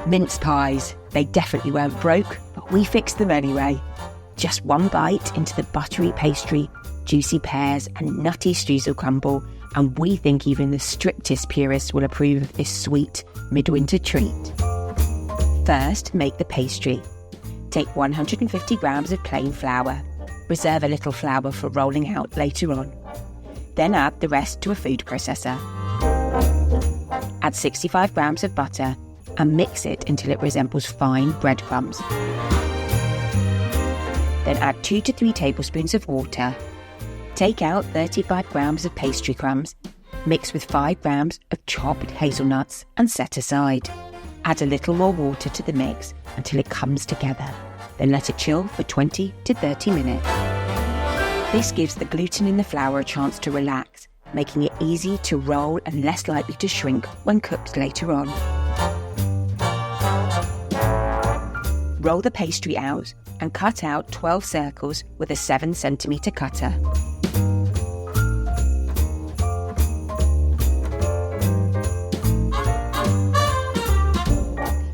Mince pies. They definitely weren't broke, but we fixed them anyway. Just one bite into the buttery pastry, juicy pears and nutty streusel crumble, and we think even the strictest purists will approve of this sweet midwinter treat. First, make the pastry. Take 150 grams of plain flour. Reserve a little flour for rolling out later on. Then add the rest to a food processor. Add 65 grams of butter and mix it until it resembles fine breadcrumbs. Then add 2 to 3 tablespoons of water. Take out 35 grams of pastry crumbs, mix with 5 grams of chopped hazelnuts and set aside. Add a little more water to the mix until it comes together. Then let it chill for 20 to 30 minutes. This gives the gluten in the flour a chance to relax, making it easy to roll and less likely to shrink when cooked later on. Roll the pastry out and cut out 12 circles with a 7cm cutter.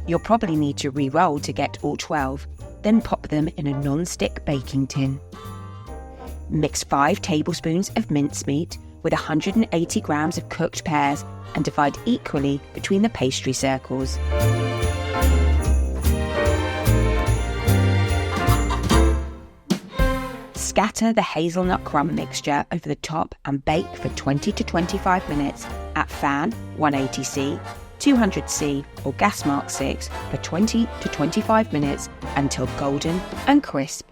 You'll probably need to re-roll to get all 12, then pop them in a non-stick baking tin. Mix 5 tablespoons of mincemeat with 180 grams of cooked pears and divide equally between the pastry circles. Scatter the hazelnut crumb mixture over the top and bake for 20 to 25 minutes at fan 180C, 200C or gas mark 6 for 20 to 25 minutes until golden and crisp.